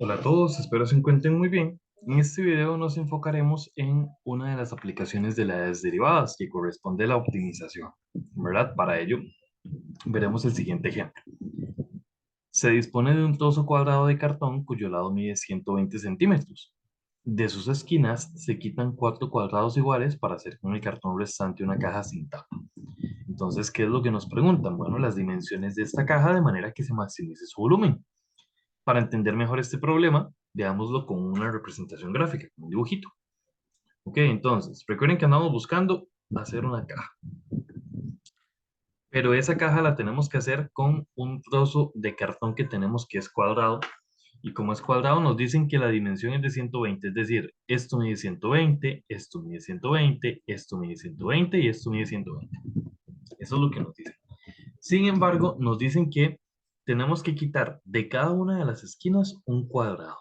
Hola a todos, espero se encuentren muy bien. En este video nos enfocaremos en una de las aplicaciones de las derivadas que corresponde a la optimización, ¿verdad? Para ello, veremos el siguiente ejemplo. Se dispone de un trozo cuadrado de cartón cuyo lado mide 120 centímetros. De sus esquinas se quitan cuatro cuadrados iguales para hacer con el cartón restante una caja sin tapa. Entonces, ¿qué es lo que nos preguntan? Bueno, las dimensiones de esta caja de manera que se maximice su volumen. Para entender mejor este problema, veámoslo con una representación gráfica, con un dibujito. Ok, entonces, recuerden que andamos buscando hacer una caja, pero esa caja la tenemos que hacer con un trozo de cartón que tenemos que es cuadrado, y como es cuadrado nos dicen que la dimensión es de 120, es decir, esto mide 120, esto mide 120, esto mide 120 y esto mide 120. Eso es lo que nos dicen. Sin embargo, nos dicen que tenemos que quitar de cada una de las esquinas un cuadrado.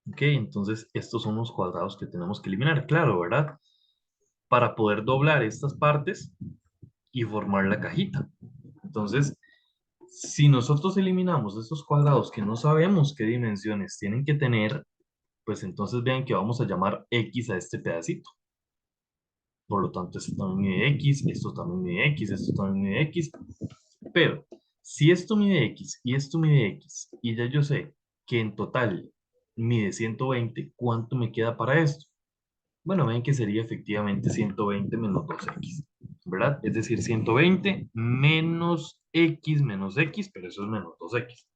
Ok, entonces estos son los cuadrados que tenemos que eliminar, claro, ¿verdad? Para poder doblar estas partes y formar la cajita. Entonces, si nosotros eliminamos estos cuadrados que no sabemos qué dimensiones tienen que tener, pues entonces vean que vamos a llamar X a este pedacito. Por lo tanto, esto también mide X, esto también mide X, esto también mide X. Pero, si esto mide X y esto mide X, y ya yo sé que en total mide 120, ¿cuánto me queda para esto? Bueno, ven que sería efectivamente 120 menos 2x, ¿verdad? Es decir, 120 menos x, pero eso es menos 2x.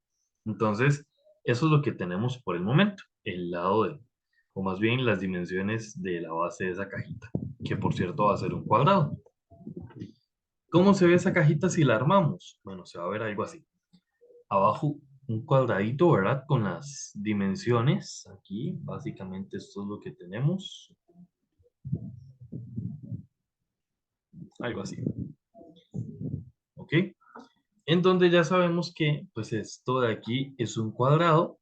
Entonces, eso es lo que tenemos por el momento, el lado de, o más bien las dimensiones de la base de esa cajita, que por cierto va a ser un cuadrado. ¿Cómo se ve esa cajita si la armamos? Bueno, se va a ver algo así. Abajo un cuadradito, ¿verdad? Con las dimensiones. Aquí, básicamente esto es lo que tenemos. Algo así. ¿Ok? En donde ya sabemos que pues esto de aquí es un cuadrado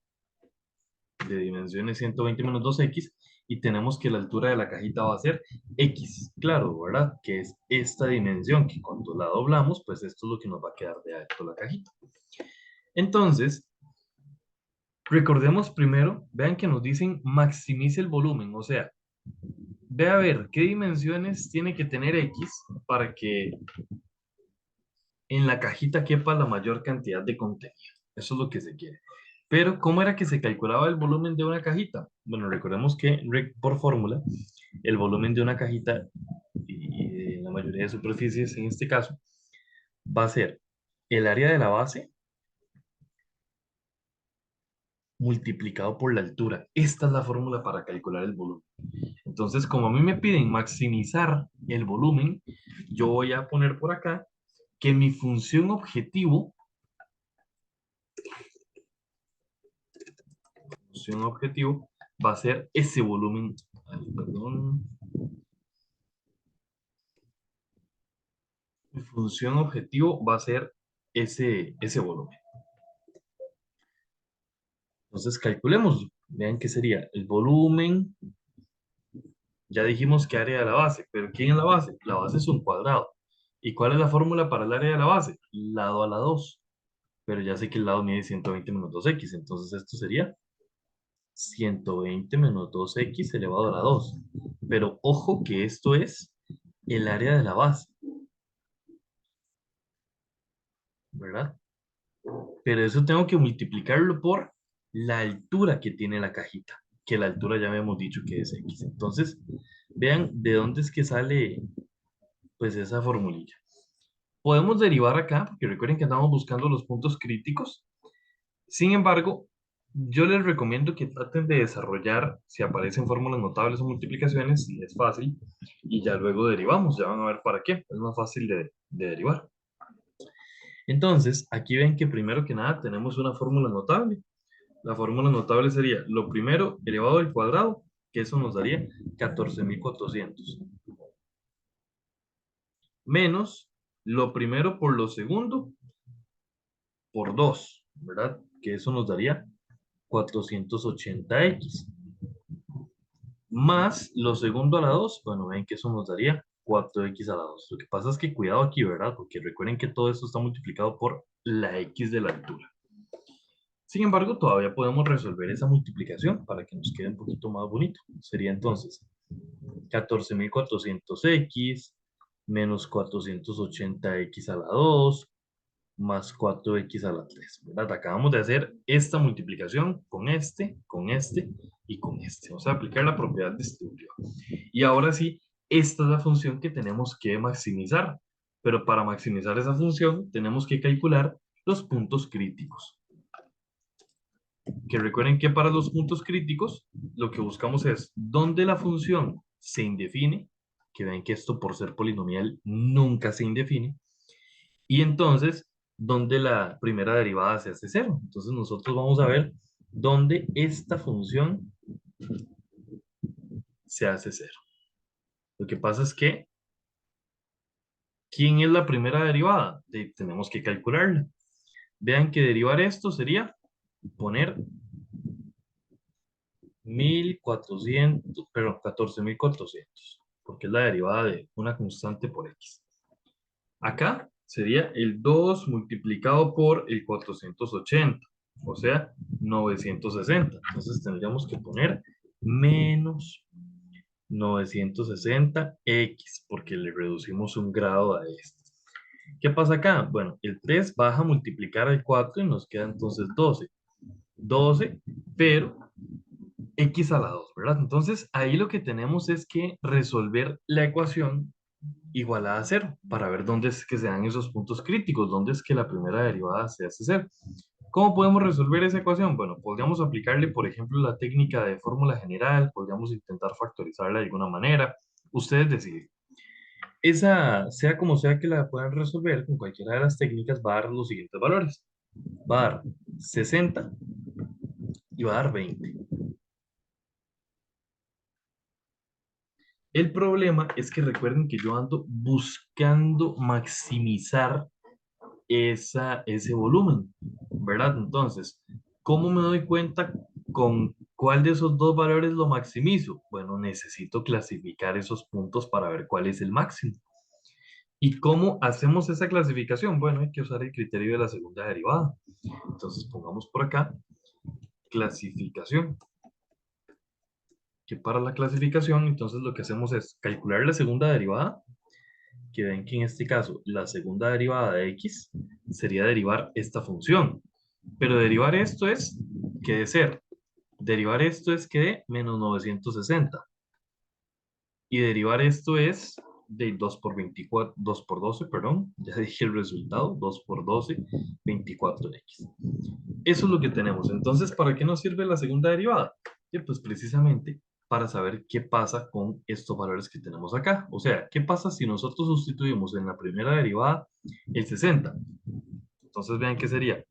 de dimensiones 120 menos 2x y tenemos que la altura de la cajita va a ser x, claro, ¿verdad? Que es esta dimensión que cuando la doblamos, pues esto es lo que nos va a quedar de alto la cajita. Entonces, recordemos primero, vean que nos dicen maximice el volumen, o sea, ve a ver qué dimensiones tiene que tener x para que en la cajita quepa la mayor cantidad de contenido. Eso es lo que se quiere. Pero, ¿cómo era que se calculaba el volumen de una cajita? Bueno, recordemos que por fórmula, el volumen de una cajita, y en la mayoría de superficies en este caso, va a ser el área de la base multiplicado por la altura. Esta es la fórmula para calcular el volumen. Entonces, como a mí me piden maximizar el volumen, yo voy a poner por acá que mi función objetivo va a ser ese volumen. Ay, perdón. Mi función objetivo va a ser ese volumen. Entonces calculemos. Vean que sería el volumen. Ya dijimos que área de la base, pero ¿quién es la base? La base es un cuadrado. ¿Y cuál es la fórmula para el área de la base? Lado a la 2. Pero ya sé que el lado mide 120 menos 2x. Entonces esto sería 120 menos 2x elevado a la 2. Pero ojo que esto es el área de la base, ¿verdad? Pero eso tengo que multiplicarlo por la altura que tiene la cajita, que la altura ya habíamos dicho que es X. Entonces, vean de dónde es que sale pues esa formulilla. Podemos derivar acá, porque recuerden que andamos buscando los puntos críticos. Sin embargo, yo les recomiendo que traten de desarrollar, si aparecen fórmulas notables o multiplicaciones, si es fácil, y ya luego derivamos, ya van a ver para qué, es más fácil de derivar. Entonces, aquí ven que primero que nada tenemos una fórmula notable. La fórmula notable sería lo primero elevado al cuadrado, que eso nos daría 14.400, menos lo primero por lo segundo por 2, ¿verdad? Que eso nos daría 480x, más lo segundo a la 2, bueno, ven que eso nos daría 4x a la 2. Lo que pasa es que cuidado aquí, ¿verdad? Porque recuerden que todo esto está multiplicado por la x de la altura. Sin embargo, todavía podemos resolver esa multiplicación para que nos quede un poquito más bonito. Sería entonces 14.400x menos 480x a la 2 más 4x a la 3, ¿verdad? Acabamos de hacer esta multiplicación con este y con este. Vamos a aplicar la propiedad distributiva. Y ahora sí, esta es la función que tenemos que maximizar. Pero para maximizar esa función, tenemos que calcular los puntos críticos. Que recuerden que para los puntos críticos, lo que buscamos es dónde la función se indefine, que ven que esto por ser polinomial nunca se indefine, y entonces dónde la primera derivada se hace cero. Entonces nosotros vamos a ver dónde esta función se hace cero. Lo que pasa es que, ¿quién es la primera derivada? Tenemos que calcularla. Vean que derivar esto sería poner 1400, perdón, 14.400, porque es la derivada de una constante por x. Acá sería el 2 multiplicado por el 480, o sea, 960. Entonces tendríamos que poner menos 960x, porque le reducimos un grado a este. ¿Qué pasa acá? Bueno, el 3 baja a multiplicar al 4 y nos queda entonces 12. 12, pero x a la 2, ¿verdad? Entonces ahí lo que tenemos es que resolver la ecuación igualada a cero para ver dónde es que se dan esos puntos críticos, dónde es que la primera derivada se hace cero. ¿Cómo podemos resolver esa ecuación? Bueno, podríamos aplicarle, por ejemplo, la técnica de fórmula general, podríamos intentar factorizarla de alguna manera. Ustedes deciden. Esa, sea como sea que la puedan resolver, con cualquiera de las técnicas va a dar los siguientes valores. Va a dar 60 y va a dar 20. El problema es que recuerden que yo ando buscando maximizar ese volumen, ¿verdad? Entonces, ¿cómo me doy cuenta con cuál de esos dos valores lo maximizo? Bueno, necesito clasificar esos puntos para ver cuál es el máximo. ¿Y cómo hacemos esa clasificación? Bueno, hay que usar el criterio de la segunda derivada. Entonces, pongamos por acá clasificación. Que para la clasificación, entonces lo que hacemos es calcular la segunda derivada, que ven que en este caso la segunda derivada de x sería derivar esta función. Pero derivar esto es que de ser. Derivar esto es que de menos 960. Y derivar esto es de 2 por 24, 2 por 12, perdón. Ya dije el resultado. 2 por 12, 24x. Eso es lo que tenemos. Entonces, ¿para qué nos sirve la segunda derivada? Pues precisamente para saber qué pasa con estos valores que tenemos acá. O sea, ¿qué pasa si nosotros sustituimos en la primera derivada el 60? Entonces vean que sería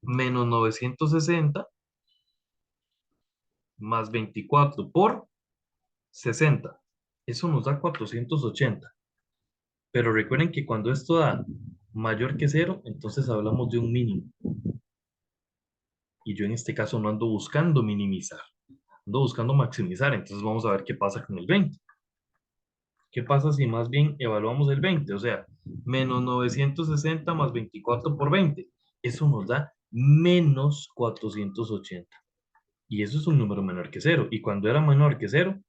menos 960 más 24 por 60. Eso nos da 480. Pero recuerden que cuando esto da mayor que cero, entonces hablamos de un mínimo. Y yo en este caso no ando buscando minimizar, ando buscando maximizar. Entonces vamos a ver qué pasa con el 20. ¿Qué pasa si más bien evaluamos el 20? O sea, menos 960 más 24 por 20. Eso nos da menos 480. Y eso es un número menor que cero. Y cuando era menor que cero,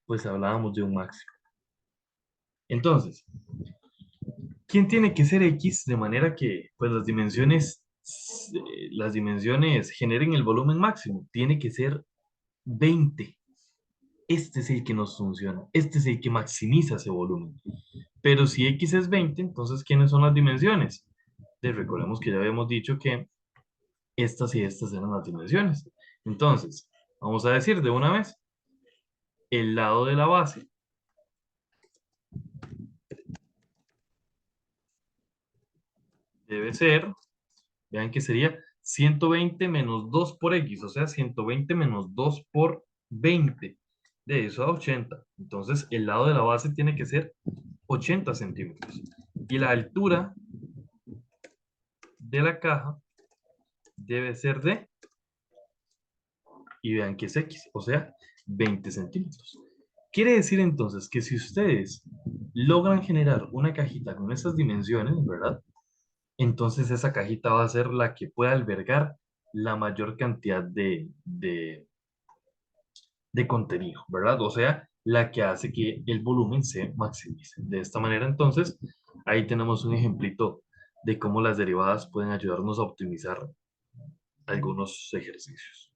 pues hablábamos de un máximo. Entonces, ¿quién tiene que ser X de manera que pues las dimensiones generen el volumen máximo? Tiene que ser 20. Este es el que nos funciona. Este es el que maximiza ese volumen. Pero si X es 20, entonces ¿quiénes son las dimensiones? Recordemos que ya habíamos dicho que estas y estas eran las dimensiones. Entonces, vamos a decir de una vez, el lado de la base debe ser, vean que sería 120 menos 2 por X, o sea, 120 menos 2 por 20. De eso a 80. Entonces, el lado de la base tiene que ser 80 centímetros. Y la altura de la caja debe ser de, y vean que es X, o sea, 20 centímetros. Quiere decir entonces que si ustedes logran generar una cajita con esas dimensiones, ¿verdad? entonces esa cajita va a ser la que pueda albergar la mayor cantidad de contenido, ¿verdad? O sea, la que hace que el volumen se maximice. De esta manera, entonces, ahí tenemos un ejemplito de cómo las derivadas pueden ayudarnos a optimizar algunos ejercicios.